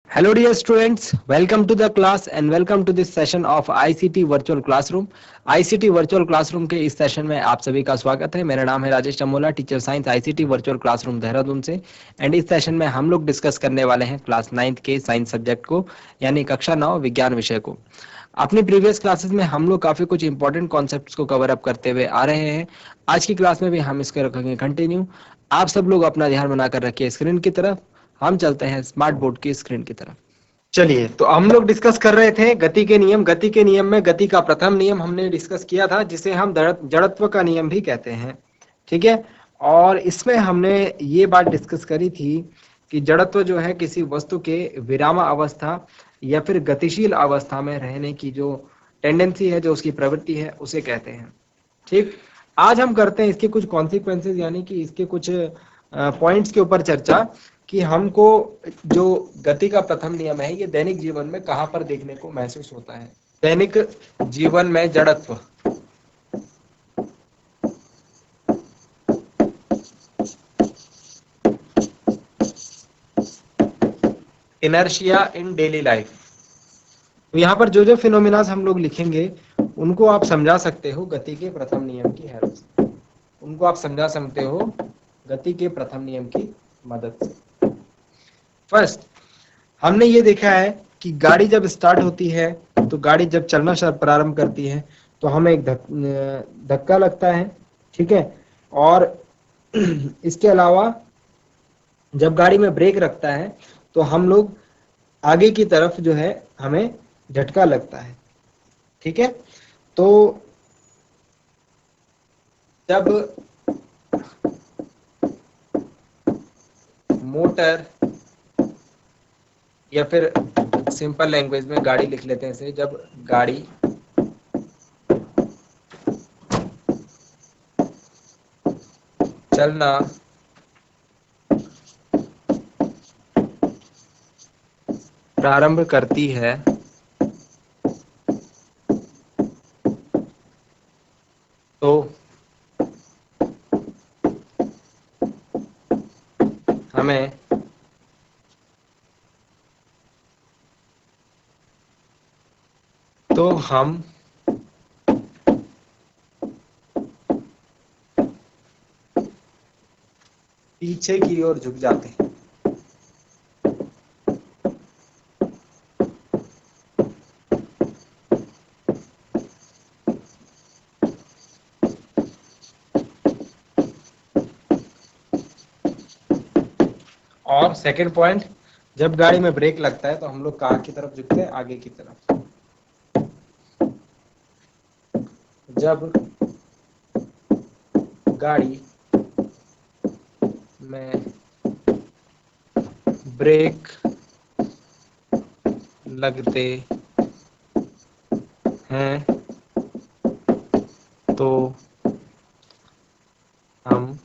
Hello dear students, welcome to the class and welcome to this session of ICT Virtual Classroom. ICT Virtual Classroom के इस session में आप सभी का स्वागत है। मेरा नाम है Rajesh Chamola, teacher science ICT virtual classroom Dehradun से। एंड इस सेशन में हम लोग डिस्कस करने वाले हैं क्लास 9th के साइंस सब्जेक्ट को, यानी कक्षा 9 विज्ञान विषय को। अपनी प्रीवियस क्लासेस में हम लोग काफी कुछ इंपॉर्टेंट कॉन्सेप्ट्स को कवर अप करते हुए आ रहे हैं। आज की क्लास में भी हम इसको रखेंगे कंटिन्यू। आप सब लोग अपना ध्यान बनाकर रखिए स्क्रीन की तरफ। हम चलते हैं स्मार्ट बोर्ड की स्क्रीन की तरफ। चलिए, तो हम लोग डिस्कस कर रहे थे गति के नियम। गति के नियम में गति का प्रथम नियम हमने डिस्कस किया था, जिसे हम जड़त्व का नियम भी कहते हैं। ठीक है। और इसमें हमने ये बात डिस्कस करी थी कि जड़त्व जो है किसी वस्तु के विराम अवस्था या फिर गतिशील अवस्था में रहने की जो टेंडेंसी है, जो उसकी प्रवृत्ति है, उसे कहते हैं। ठीक। आज हम करते हैं इसके कुछ कॉन्सिक्वेंसेस, यानी कि इसके कुछ पॉइंट्स के ऊपर चर्चा कि हमको जो गति का प्रथम नियम है ये दैनिक जीवन में कहां पर देखने को महसूस होता है। दैनिक जीवन में जड़त्व, इनर्शिया इन डेली लाइफ। तो यहाँ पर जो जो फिनोमिनास हम लोग लिखेंगे उनको आप समझा सकते हो गति के प्रथम नियम की हेल्प से। उनको आप समझा सकते हो गति के प्रथम नियम की मदद से। फर्स्ट, हमने ये देखा है कि गाड़ी जब स्टार्ट होती है, तो गाड़ी जब चलना प्रारंभ करती है तो हमें एक धक्का लगता है। ठीक है। और इसके अलावा जब गाड़ी में ब्रेक रखता है तो हम लोग आगे की तरफ जो है हमें झटका लगता है। ठीक है। तो जब मोटर, या फिर सिंपल लैंग्वेज में गाड़ी लिख लेते हैं इसे, जब गाड़ी चलना प्रारंभ करती है तो हमें हम पीछे की ओर झुक जाते हैं। और सेकंड पॉइंट, जब गाड़ी में ब्रेक लगता है तो हम लोग कहाँ की तरफ झुकते हैं? आगे की तरफ। जब गाड़ी में ब्रेक लगते हैं तो हम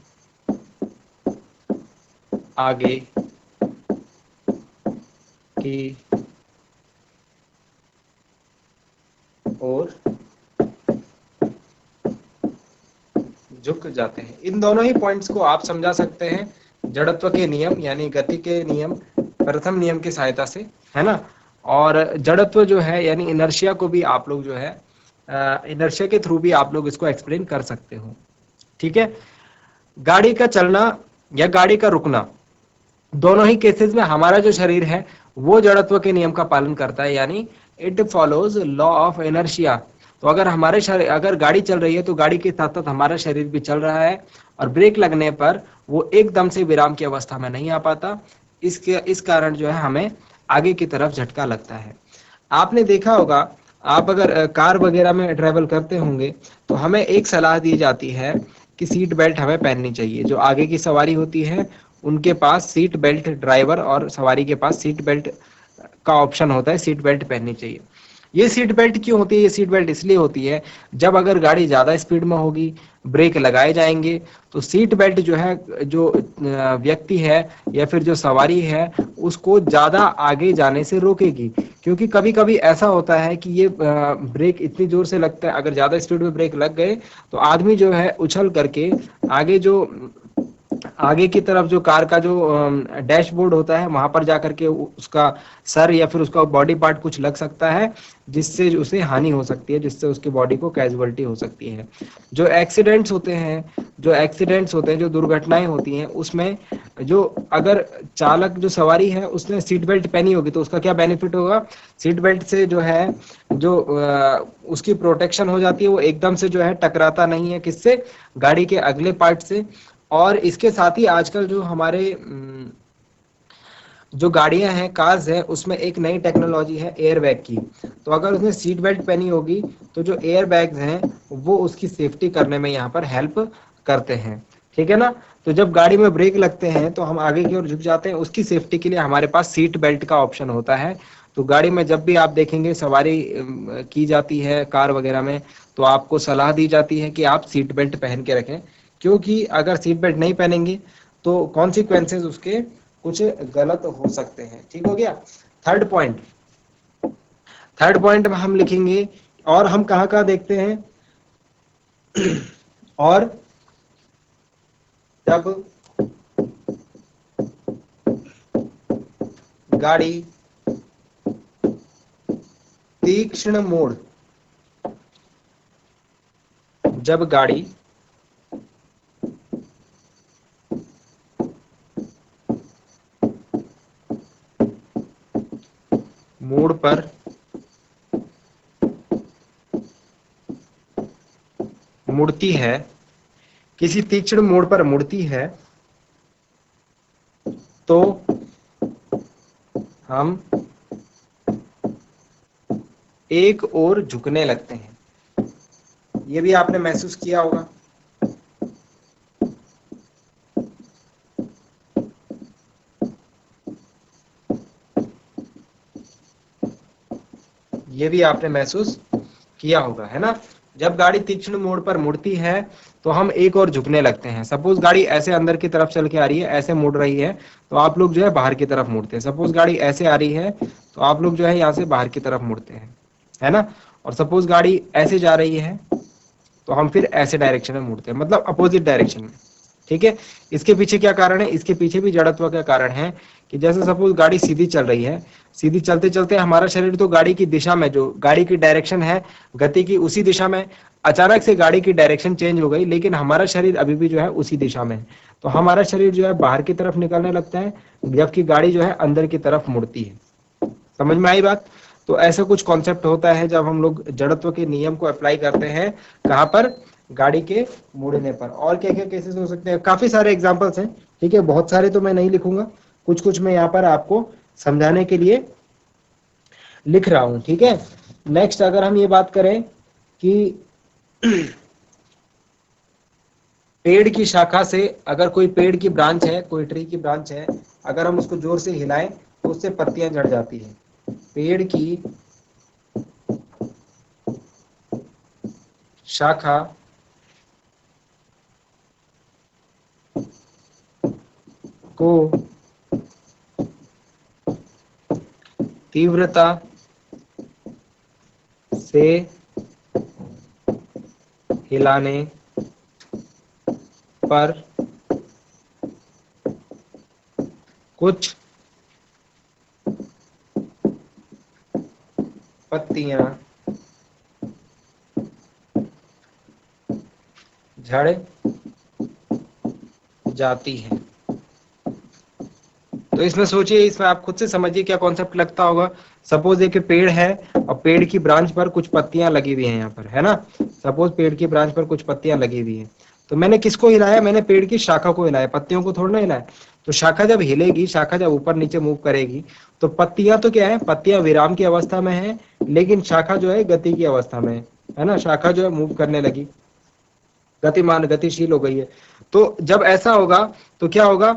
आगे की ओर झुक जाते हैं। इन दोनों ही पॉइंट्स को आप समझा सकते हैं जड़त्व के नियम यानी गति के नियम प्रथम नियम की सहायता से, है ना। और जड़त्व जो है यानी इनर्शिया को भी आप लोग जो है इनर्शिया के थ्रू भी आप लोग इसको एक्सप्लेन कर सकते हो। ठीक है। गाड़ी का चलना या गाड़ी का रुकना, दोनों ही केसेस में हमारा जो शरीर है वो जड़त्व के नियम का पालन करता है, यानी it follows law of inertia. तो अगर हमारे शरीर, अगर गाड़ी चल रही है तो गाड़ी के साथ साथ हमारा शरीर भी चल रहा है, और ब्रेक लगने पर वो एकदम से विराम की अवस्था में नहीं आ पाता। इस कारण जो है हमें आगे की तरफ झटका लगता है। आपने देखा होगा, आप अगर कार वगैरह में ट्रेवल करते होंगे तो हमें एक सलाह दी जाती है कि सीट बेल्ट हमें पहननी चाहिए। जो आगे की सवारी होती है उनके पास सीट बेल्ट, ड्राइवर और सवारी के पास सीट बेल्ट का ऑप्शन होता है, सीट बेल्ट पहननी चाहिए। ये सीट बेल्ट क्यों होती है? ये सीट बेल्ट इसलिए होती है, जब अगर गाड़ी ज्यादा स्पीड में होगी, ब्रेक लगाए जाएंगे, तो सीट बेल्ट जो है, जो व्यक्ति है या फिर जो सवारी है उसको ज्यादा आगे जाने से रोकेगी। क्योंकि कभी कभी ऐसा होता है कि ये ब्रेक इतनी जोर से लगता है, अगर ज्यादा स्पीड में ब्रेक लग गए तो आदमी जो है उछल करके आगे जो आगे की तरफ जो कार का जो डैशबोर्ड होता है वहां पर जाकर के उसका सर या फिर उसका बॉडी पार्ट कुछ लग सकता है, जिससे उसे हानि हो सकती है, जिससे उसकी बॉडी को कैजुअलिटी हो सकती है। जो एक्सीडेंट्स होते हैं, जो दुर्घटनाएं होती हैं, उसमें जो अगर चालक जो सवारी है उसने सीट बेल्ट पहनी होगी तो उसका क्या बेनिफिट होगा? सीट बेल्ट से जो है जो उसकी प्रोटेक्शन हो जाती है, वो एकदम से जो है टकराता नहीं है, किससे? गाड़ी के अगले पार्ट से। और इसके साथ ही आजकल जो हमारे जो गाड़ियां हैं, कार्स हैं, उसमें एक नई टेक्नोलॉजी है एयर बैग की। तो अगर उसने सीट बेल्ट पहनी होगी तो जो एयर बैग्स हैं वो उसकी सेफ्टी करने में यहाँ पर हेल्प करते हैं, ठीक है ना। तो जब गाड़ी में ब्रेक लगते हैं तो हम आगे की ओर झुक जाते हैं, उसकी सेफ्टी के लिए हमारे पास सीट बेल्ट का ऑप्शन होता है। तो गाड़ी में जब भी आप देखेंगे सवारी की जाती है कार वगैरह में, तो आपको सलाह दी जाती है कि आप सीट बेल्ट पहन के रखें, क्योंकि अगर सीट बेल्ट नहीं पहनेंगे तो कॉन्सिक्वेंसेज उसके कुछ गलत हो सकते हैं। ठीक हो गया। थर्ड पॉइंट, थर्ड पॉइंट में हम लिखेंगे, और हम कहाँ कहाँ देखते हैं, और जब गाड़ी तीक्ष्ण मोड़, जब गाड़ी मोड़ पर मुड़ती है, किसी तीक्ष्ण मोड़ पर मुड़ती है, तो हम एक ओर झुकने लगते हैं। ये भी आपने महसूस किया होगा। ये भी आपने महसूस किया होगा, है ना। जब गाड़ी तीक्ष्ण मोड़ पर मुड़ती है तो हम एक और झुकने लगते हैं। सपोज गाड़ी ऐसे अंदर की तरफ चल के आ रही है, ऐसे मुड़ रही है, तो आप लोग जो है बाहर की तरफ मुड़ते हैं। सपोज गाड़ी ऐसे आ रही है तो आप लोग जो है यहाँ से बाहर की तरफ मुड़ते हैं, है ना। और सपोज गाड़ी ऐसे जा रही है तो हम फिर ऐसे डायरेक्शन में मुड़ते हैं, मतलब अपोजिट डायरेक्शन में। ठीक है। इसके पीछे क्या कारण है? इसके पीछे भी जड़त्व का कारण है कि जैसे सपोज गाड़ी सीधी चल रही है, सीधी चलते चलते हमारा शरीर तो गाड़ी की दिशा में, जो गाड़ी की डायरेक्शन है गति की, उसी दिशा में, अचानक से गाड़ी की डायरेक्शन चेंज हो गई, लेकिन हमारा शरीर अभी भी जो है उसी दिशा में है। तो हमारा शरीर जो है बाहर की तरफ निकलने लगता है, जबकि गाड़ी जो है अंदर की तरफ मुड़ती है। समझ में आई बात? तो ऐसा कुछ कॉन्सेप्ट होता है जब हम लोग जड़त्व के नियम को अप्लाई करते हैं। कहां पर? गाड़ी के मुड़ने पर। और क्या क्या केसेस हो सकते हैं? काफी सारे एग्जांपल्स हैं, ठीक है। बहुत सारे तो मैं नहीं लिखूंगा, कुछ कुछ मैं यहाँ पर आपको समझाने के लिए लिख रहा हूं, ठीक है। नेक्स्ट अगर हम ये बात करें कि पेड़ की शाखा से, अगर कोई पेड़ की ब्रांच है, कोई ट्री की ब्रांच है, अगर हम उसको जोर से हिलाएं तो उससे पत्तियां झड़ जाती है। पेड़ की शाखा को तीव्रता से हिलाने पर कुछ पत्तियां झड़ जाती हैं। तो इसमें सोचिए, इसमें आप खुद से समझिए क्या कॉन्सेप्ट लगता होगा। सपोज एक पेड़ है और पेड़ की ब्रांच पर कुछ पत्तियां लगी हुई हैं यहाँ पर, है ना। सपोज पेड़ की ब्रांच पर कुछ पत्तियां लगी हुई हैं, तो मैंने किसको हिलाया? मैंने पेड़ की शाखा को हिलाया, पत्तियों को थोड़ा ना हिलाया। तो शाखा जब हिलेगी, शाखा जब ऊपर नीचे मूव करेगी, तो पत्तियां तो क्या है? पत्तियां विराम की अवस्था में है, लेकिन शाखा जो है गति की अवस्था में है ना। शाखा जो है मूव करने लगी, गतिमान, गतिशील हो गई है। तो जब ऐसा होगा तो क्या होगा?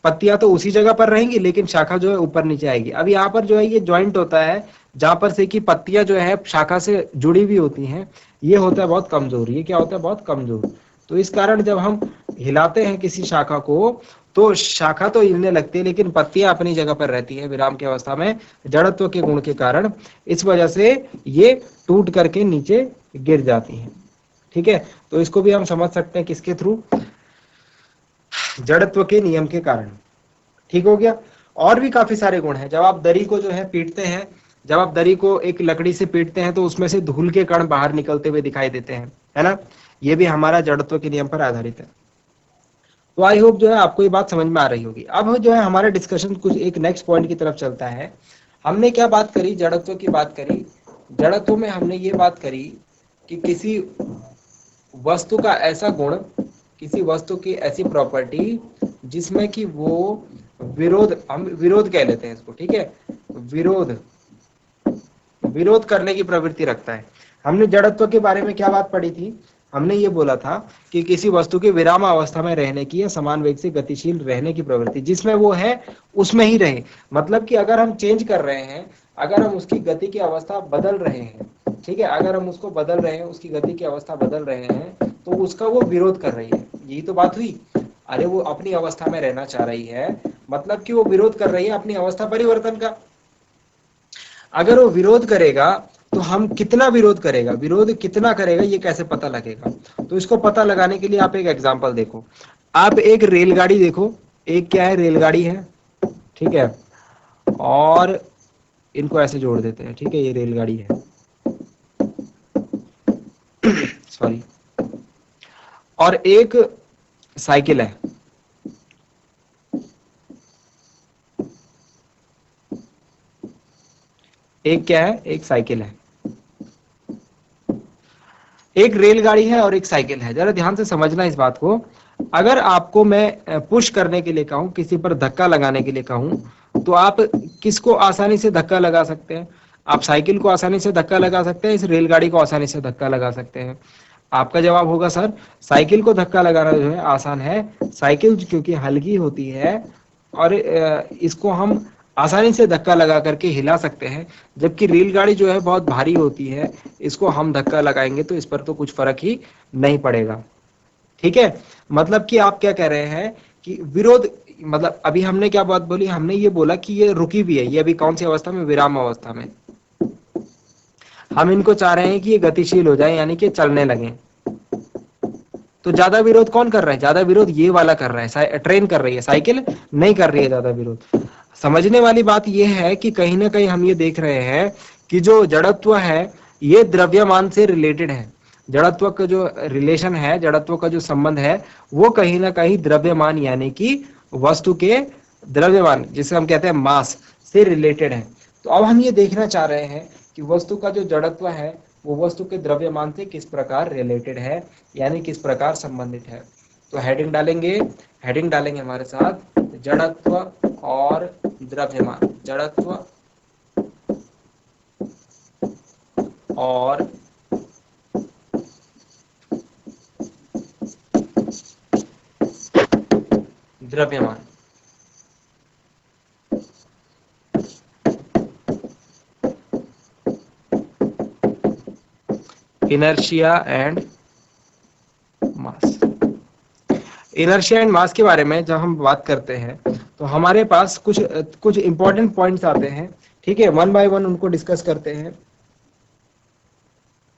पत्तियां तो उसी जगह पर रहेंगी, लेकिन शाखा जो है ऊपर नीचे आएगी। अब यहाँ पर जो है ये ज्वाइंट होता है, जहां पर से कि पत्तियां जो है शाखा से जुड़ी हुई होती हैं, ये होता है बहुत कमजोर। ये क्या होता है? बहुत कमजोर। तो इस कारण जब हम हिलाते हैं किसी शाखा को, तो शाखा तो हिलने लगती है, लेकिन पत्तियां अपनी जगह पर रहती है विराम की अवस्था में, जड़त्व के गुण के कारण। इस वजह से ये टूट करके नीचे गिर जाती हैं, ठीक है। तो इसको भी हम समझ सकते हैं किसके थ्रू? जड़त्व के नियम के कारण। ठीक हो गया। और भी काफी सारे गुण हैं। जब आप दरी को जो है पीटते हैं, जब आप दरी को एक लकड़ी से पीटते हैं तो उसमें से धूल के कण बाहर निकलते हुए दिखाई देते हैं, है ना। ये भी हमारा जड़त्व के नियम पर आधारित है। तो आई होप जो है आपको ये बात समझ में आ रही होगी। अब जो है हमारा डिस्कशन कुछ एक नेक्स्ट पॉइंट की तरफ चलता है। हमने क्या बात करी, जड़त्व की बात करी। जड़त्व में हमने ये बात करी कि किसी वस्तु का ऐसा गुण, किसी वस्तु की ऐसी प्रॉपर्टी जिसमें कि वो विरोध, हम विरोध कह लेते हैं इसको, ठीक है, विरोध, विरोध करने की प्रवृत्ति रखता है। हमने जड़त्व के बारे में क्या बात पढ़ी थी, हमने ये बोला था कि किसी वस्तु के विराम अवस्था में रहने की या समान वेग से गतिशील रहने की प्रवृत्ति, जिसमें वो है उसमें ही रहे। मतलब कि अगर हम चेंज कर रहे हैं, अगर हम उसकी गति की अवस्था बदल रहे हैं, ठीक है, अगर हम उसको बदल रहे हैं, उसकी गति की अवस्था बदल रहे हैं, तो उसका वो विरोध कर रही है। यही तो बात हुई। अरे वो अपनी अवस्था में रहना चाह रही है, मतलब कि वो विरोध कर रही है अपनी अवस्था परिवर्तन का। अगर वो विरोध करेगा तो हम कितना विरोध करेगा, विरोध कितना करेगा, ये कैसे पता लगेगा। तो इसको पता लगाने के लिए आप एक एग्जांपल देखो। आप एक रेलगाड़ी देखो, एक क्या है, रेलगाड़ी है, ठीक है, और इनको ऐसे जोड़ देते हैं, ठीक है, ये रेलगाड़ी है, सॉरी, और एक साइकिल है। एक क्या है, एक साइकिल है। एक रेलगाड़ी है और एक साइकिल है। जरा ध्यान से समझना इस बात को। अगर आपको मैं पुश करने के लिए कहूं, किसी पर धक्का लगाने के लिए कहूं, तो आप किसको आसानी से धक्का लगा सकते हैं? आप साइकिल को आसानी से धक्का लगा सकते हैं, इस रेलगाड़ी को आसानी से धक्का लगा सकते हैं। आपका जवाब होगा सर, साइकिल को धक्का लगाना जो है आसान है। साइकिल क्योंकि हल्की होती है और इसको हम आसानी से धक्का लगा करके हिला सकते हैं, जबकि रेलगाड़ी जो है बहुत भारी होती है, इसको हम धक्का लगाएंगे तो इस पर तो कुछ फर्क ही नहीं पड़ेगा। ठीक है, मतलब कि आप क्या कह रहे हैं कि विरोध, मतलब अभी हमने क्या बात बोली, हमने ये बोला कि ये रुकी भी है, ये अभी कौन सी अवस्था में, विराम अवस्था में। हम इनको चाह रहे हैं कि ये गतिशील हो जाए, यानी कि चलने लगे। तो ज्यादा विरोध कौन कर रहा है? ज्यादा विरोध ये वाला कर रहा है, ट्रेन कर रही है, साइकिल नहीं कर रही है ज्यादा विरोध। समझने वाली बात यह है कि कहीं ना कहीं हम ये देख रहे हैं कि जो जड़त्व है ये द्रव्यमान से रिलेटेड है। जड़त्व का जो रिलेशन है, जड़त्व का जो संबंध है, वो कहीं ना कहीं द्रव्यमान यानी कि वस्तु के द्रव्यमान, जिसे हम कहते हैं मास, से रिलेटेड है। तो अब हम ये देखना चाह रहे हैं कि वस्तु का जो जड़त्व है वो वस्तु के द्रव्यमान से किस प्रकार रिलेटेड है, यानी किस प्रकार संबंधित है। तो हेडिंग डालेंगे, हेडिंग डालेंगे हमारे साथ, जड़त्व और द्रव्यमान, जड़त्व और द्रव्यमान। Inertia and mass. Inertia and mass के बारे में जब हम बात करते हैं तो हमारे पास कुछ कुछ इंपॉर्टेंट पॉइंट्स आते हैं, ठीक है, वन बाय वन उनको डिस्कस करते हैं।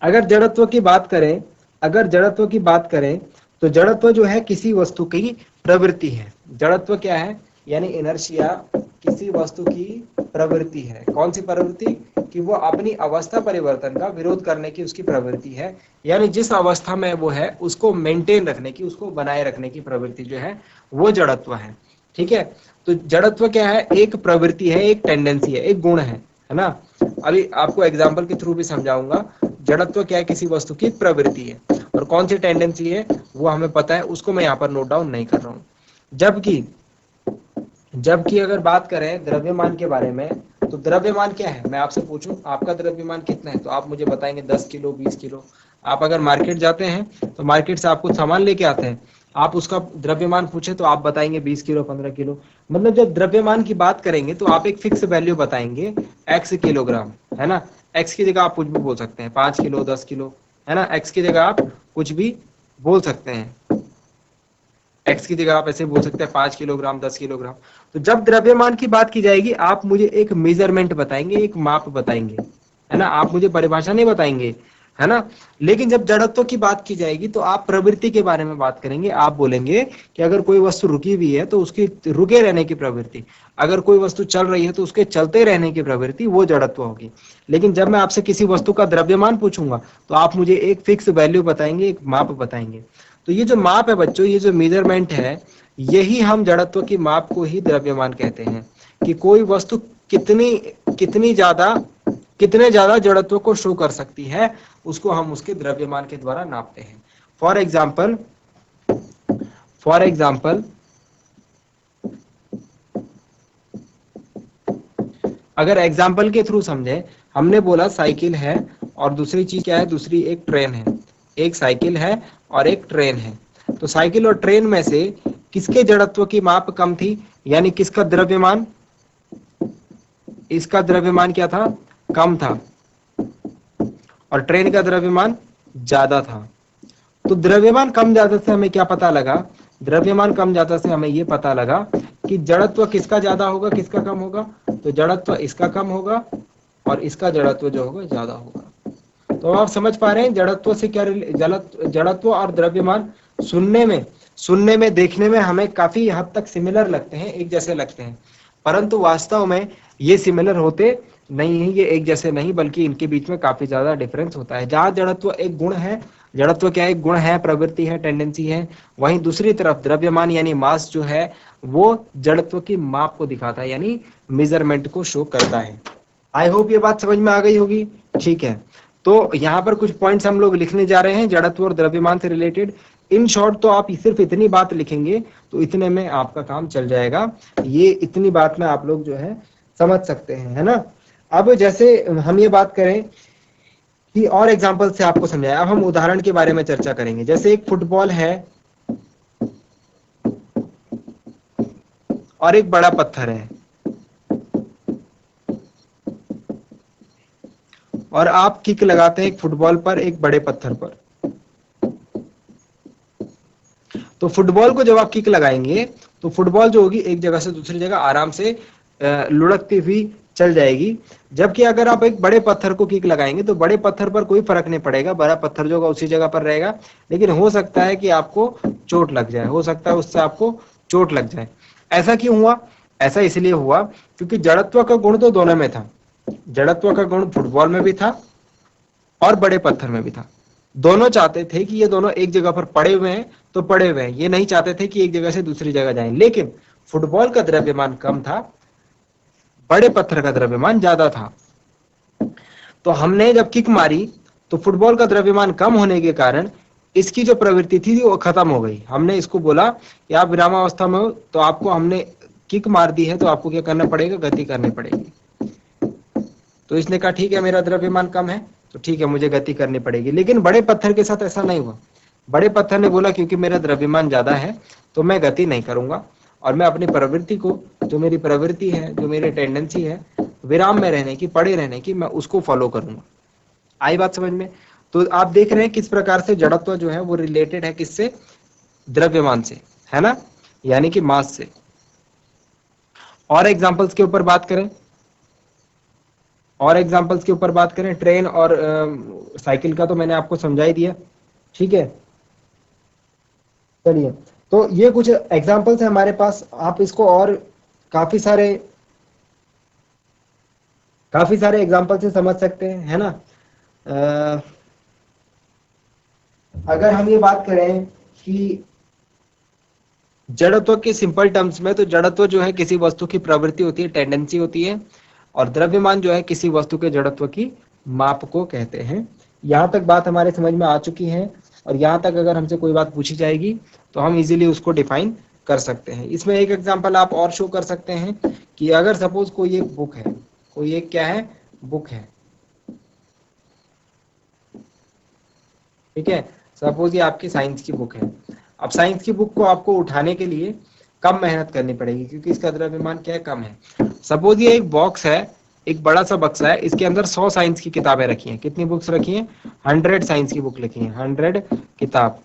अगर जड़त्व की बात करें, अगर जड़त्व की बात करें तो जड़त्व जो है किसी वस्तु की प्रवृत्ति है। जड़त्व क्या है, यानी इनर्शिया किसी वस्तु की प्रवृत्ति है। कौन सी प्रवृत्ति? कि वो अपनी अवस्था परिवर्तन का विरोध करने की उसकी प्रवृत्ति है, यानी जिस अवस्था में वो है उसको मेंटेन रखने की, उसको बनाए रखने की प्रवृत्ति जो है वो जड़त्व है। ठीक है, तो जड़त्व क्या है? एक प्रवृत्ति है, एक टेंडेंसी है, एक गुण है ना। अभी आपको एग्जाम्पल के थ्रू भी समझाऊंगा। जड़त्व क्या है? किसी वस्तु की प्रवृत्ति है, और कौन सी टेंडेंसी है वो हमें पता है, उसको मैं यहाँ पर नोट डाउन नहीं कर रहा हूँ। जबकि अगर बात करें द्रव्यमान के बारे में, तो द्रव्यमान क्या है? मैं आपसे पूछूं आपका द्रव्यमान कितना है, तो आप मुझे बताएंगे 10 किलो, 20 किलो। आप अगर मार्केट जाते हैं तो मार्केट से आप कुछ सामान लेके आते हैं, आप उसका द्रव्यमान पूछे तो आप बताएंगे 20 किलो, 15 किलो। मतलब जब द्रव्यमान की बात करेंगे तो आप एक फिक्स वैल्यू बताएंगे, x किलोग्राम, है ना। x की जगह आप कुछ भी बोल सकते हैं, 5 किलो, 10 किलो, है ना। x की जगह आप कुछ भी बोल सकते हैं, x की जगह आप ऐसे बोल सकते हैं 5 किलोग्राम, 10 किलोग्राम। तो जब द्रव्यमान की बात की जाएगी आप मुझे एक मेजरमेंट बताएंगे, एक माप बताएंगे, है ना। आप मुझे परिभाषा नहीं बताएंगे, है ना। लेकिन जब जड़त्व की बात की जाएगी तो आप प्रवृत्ति के बारे में बात करेंगे। आप बोलेंगे कि अगर कोई वस्तु रुकी हुई है तो उसकी रुके रहने की प्रवृत्ति, अगर कोई वस्तु चल रही है तो उसके चलते रहने की प्रवृत्ति, वो जड़त्व होगी। लेकिन जब मैं आपसे किसी वस्तु का द्रव्यमान पूछूंगा तो आप मुझे एक फिक्स वैल्यू बताएंगे, एक माप बताएंगे। तो ये जो माप है बच्चों, ये जो मेजरमेंट है, यही हम जड़त्व की माप को ही द्रव्यमान कहते हैं, कि कोई वस्तु कितनी कितनी ज्यादा कितने ज्यादा जड़त्व को शो कर सकती है, उसको हम उसके द्रव्यमान के द्वारा नापते हैं। फॉर एग्जाम्पल अगर एग्जाम्पल के थ्रू समझे, हमने बोला साइकिल है और दूसरी चीज क्या है, दूसरी एक ट्रेन है। एक साइकिल है और एक ट्रेन है। तो साइकिल और ट्रेन में से किसके जड़त्व की माप कम थी, यानी किसका द्रव्यमान, इसका द्रव्यमान क्या था, कम था, और ट्रेन का द्रव्यमान ज्यादा था। तो द्रव्यमान कम ज्यादा से हमें क्या पता लगा, द्रव्यमान कम ज्यादा से हमें यह पता लगा कि जड़त्व किसका ज्यादा होगा, किसका कम होगा। तो जड़त्व इसका कम होगा और इसका जड़त्व जो होगा ज्यादा होगा। तो आप समझ पा रहे हैं जड़त्व से क्या, जड़त्व और द्रव्यमान सुनने में देखने में हमें काफी हद तक सिमिलर लगते हैं, एक जैसे लगते हैं, परंतु वास्तव में ये सिमिलर होते नहीं है, ये एक जैसे नहीं, बल्कि इनके बीच में काफी ज्यादा डिफरेंस होता है। जहां जड़त्व एक गुण है, जड़त्व क्या है, एक गुण है, प्रवृत्ति है, टेंडेंसी है, वहीं दूसरी तरफ द्रव्यमान यानी मास जो है वो जड़त्व की माप को दिखाता है, यानी मेजरमेंट को शो करता है। आई होप ये बात समझ में आ गई होगी। ठीक है, तो यहाँ पर कुछ पॉइंट्स हम लोग लिखने जा रहे हैं जड़त्व और द्रव्यमान से रिलेटेड। इन शॉर्ट तो आप सिर्फ इतनी बात लिखेंगे तो इतने में आपका काम चल जाएगा। ये इतनी बात में आप लोग जो है समझ सकते हैं, है ना। अब जैसे हम ये बात करें कि और एग्जांपल से आपको समझाया, अब हम उदाहरण के बारे में चर्चा करेंगे। जैसे एक फुटबॉल है और एक बड़ा पत्थर है, और आप किक लगाते हैं एक फुटबॉल पर, एक बड़े पत्थर पर। तो फुटबॉल को जब आप किक लगाएंगे तो फुटबॉल जो होगी एक जगह से दूसरी जगह आराम से लुढ़कती हुई चल जाएगी। जबकि अगर आप एक बड़े पत्थर को किक लगाएंगे तो बड़े पत्थर पर कोई फर्क नहीं पड़ेगा, बड़ा पत्थर जो होगा उसी जगह पर रहेगा, लेकिन हो सकता है कि आपको चोट लग जाए, हो सकता है उससे आपको चोट लग जाए। ऐसा क्यों हुआ, ऐसा इसलिए हुआ क्योंकि जड़त्व का गुण तो दोनों में था। जड़त्व का गुण फुटबॉल में भी था और बड़े पत्थर में भी था। दोनों चाहते थे कि ये दोनों एक जगह पर पड़े हुए हैं तो पड़े हुए हैं, ये नहीं चाहते थे कि एक जगह से दूसरी जगह जाएं। लेकिन फुटबॉल का द्रव्यमान कम था, बड़े पत्थर का द्रव्यमान ज्यादा था। तो हमने जब किक मारी तो फुटबॉल का द्रव्यमान कम होने के कारण इसकी जो प्रवृत्ति थी वो खत्म हो गई। हमने इसको बोला कि आप विरामावस्था में हो, तो आपको हमने किक मार दी है तो आपको क्या करना पड़ेगा, गति करनी पड़ेगी। तो इसने कहा ठीक है मेरा द्रव्यमान कम है तो ठीक है मुझे गति करनी पड़ेगी। लेकिन बड़े पत्थर के साथ ऐसा नहीं हुआ। बड़े पत्थर ने बोला क्योंकि मेरा द्रव्यमान ज्यादा है तो मैं गति नहीं करूंगा और मैं अपनी प्रवृत्ति को, जो मेरी प्रवृत्ति है, जो मेरी टेंडेंसी है विराम में रहने की, पड़े रहने की, मैं उसको फॉलो करूंगा। आई बात समझ में। तो आप देख रहे हैं किस प्रकार से जड़त्व जो है वो रिलेटेड है किससे, द्रव्यमान से, है ना, यानी कि मास से। और एग्जांपल्स के ऊपर बात करें, ट्रेन और साइकिल का तो मैंने आपको समझा ही दिया। ठीक है, चलिए, तो ये कुछ एग्जांपल्स है हमारे पास। आप इसको और काफी सारे एग्जांपल से समझ सकते हैं, है ना। अगर हम ये बात करें कि जड़त्व के सिंपल टर्म्स में, तो जड़त्व जो है किसी वस्तु की प्रवृत्ति होती है, टेंडेंसी होती है, और द्रव्यमान जो है किसी वस्तु के जड़त्व की माप को कहते हैं। यहां तक बात हमारे समझ में आ चुकी है, और यहां तक अगर हमसे कोई बात पूछी जाएगी तो हम इजीली उसको डिफाइन कर सकते हैं। इसमें एक एग्जांपल आप और शो कर सकते हैं कि अगर सपोज कोई एक बुक है, कोई एक क्या है, बुक है, ठीक है, सपोज ये आपकी साइंस की बुक है। अब साइंस की बुक को आपको उठाने के लिए कम मेहनत करनी पड़ेगी क्योंकि इसका द्रव्यमान क्या है, कम है। सपोज ये एक बॉक्स है, एक बड़ा सा बक्सा है, इसके अंदर 100 साइंस की किताबें रखी हैं। कितनी बुक्स रखी हैं, 100 साइंस की बुक लिखी है, 100 किताब।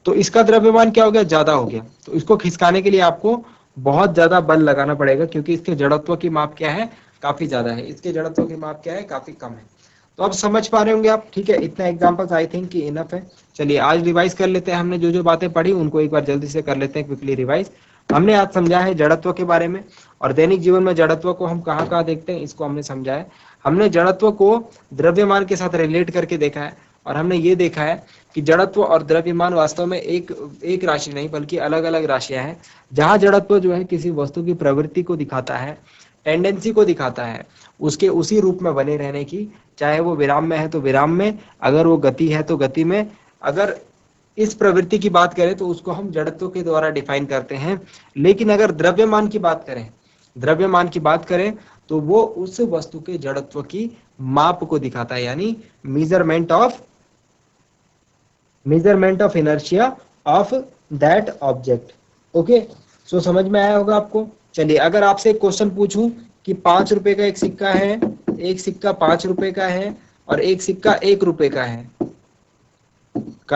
तो इसका द्रव्यमान क्या हो गया, ज्यादा हो गया। तो इसको खिसकाने के लिए आपको बहुत ज्यादा बल लगाना पड़ेगा क्योंकि इसके जड़त्व की माप क्या है, काफी ज्यादा है, इसके जड़त्व की माप क्या है, काफी कम है। तो अब समझ पा रहे होंगे आप, ठीक है। इतना एग्जांपल्स आई थिंक कि इनफ है। चलिए आज रिवाइज कर लेते हैं, हमने जो जो बातें पढ़ी उनको एक बार जल्दी से कर लेते हैं क्विकली रिवाइज। हमने आज समझा है जड़त्व के बारे में, और दैनिक जीवन में जड़त्व को हम कहाँ कहाँ देखते हैं इसको हमने समझा है। हमने जड़त्व को द्रव्यमान के साथ रिलेट करके देखा है, और हमने ये देखा है कि जड़त्व और द्रव्यमान वास्तव में एक राशि नहीं बल्कि अलग अलग राशियां हैं। जहां जड़त्व जो है किसी वस्तु की प्रवृत्ति को दिखाता है, टेंडेंसी को दिखाता है, उसके उसी रूप में बने रहने की, चाहे वो विराम में है तो विराम में, अगर वो गति है तो गति में। अगर इस प्रवृत्ति की बात करें तो उसको हम जड़त्व के द्वारा डिफाइन करते हैं। लेकिन अगर द्रव्यमान की बात करें, द्रव्यमान की बात करें तो वो उस वस्तु के जड़त्व की माप को दिखाता है, यानी measurement of inertia of that object. Okay, so समझ में आया होगा आपको। चलिए अगर आपसे एक क्वेश्चन पूछूं कि 5 रुपए का एक सिक्का है, एक सिक्का 5 रुपए का है और एक सिक्का 1 रुपए का है,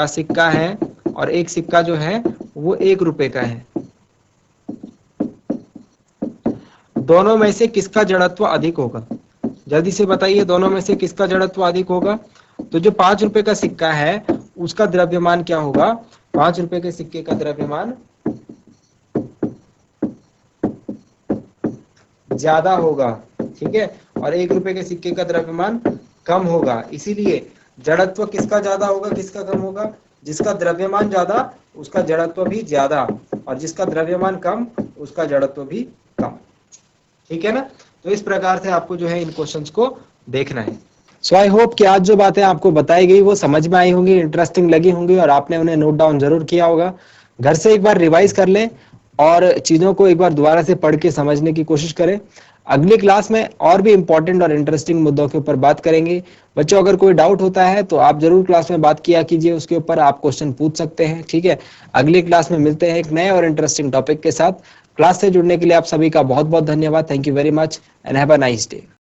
सिक्का है और एक सिक्का जो है वो 1 रुपए का है, दोनों में से किसका जड़त्व अधिक होगा? जल्दी से बताइए, दोनों में से किसका जड़त्व अधिक होगा? तो जो 5 रुपए का सिक्का है उसका द्रव्यमान क्या होगा? 5 रुपए के सिक्के का द्रव्यमान ज्यादा होगा, ठीक है, और 1 रुपए के सिक्के का द्रव्यमान कम होगा। इसीलिए जड़त्व किसका ज्यादा होगा, किसका कम होगा? जिसका द्रव्यमान ज्यादा उसका जड़त्व भी ज्यादा, और जिसका द्रव्यमान कम उसका जड़त्व भी कम, ठीक है ना। तो इस प्रकार से आपको जो है इन क्वेश्चंस को देखना है। सो आई होप कि आज जो बातें आपको बताई गई वो समझ में आई होंगी, इंटरेस्टिंग लगी होंगी, और आपने उन्हें नोट डाउन जरूर किया होगा। घर से एक बार रिवाइज कर लें और चीजों को एक बार दोबारा से पढ़ के समझने की कोशिश करें। अगली क्लास में और भी इंपॉर्टेंट और इंटरेस्टिंग मुद्दों के ऊपर बात करेंगे। बच्चों अगर कोई डाउट होता है तो आप जरूर क्लास में बात किया कीजिए, उसके ऊपर आप क्वेश्चन पूछ सकते हैं, ठीक है। अगली क्लास में मिलते हैं एक नए और इंटरेस्टिंग टॉपिक के साथ। क्लास से जुड़ने के लिए आप सभी का बहुत बहुत धन्यवाद। Thank you very much and have a nice day.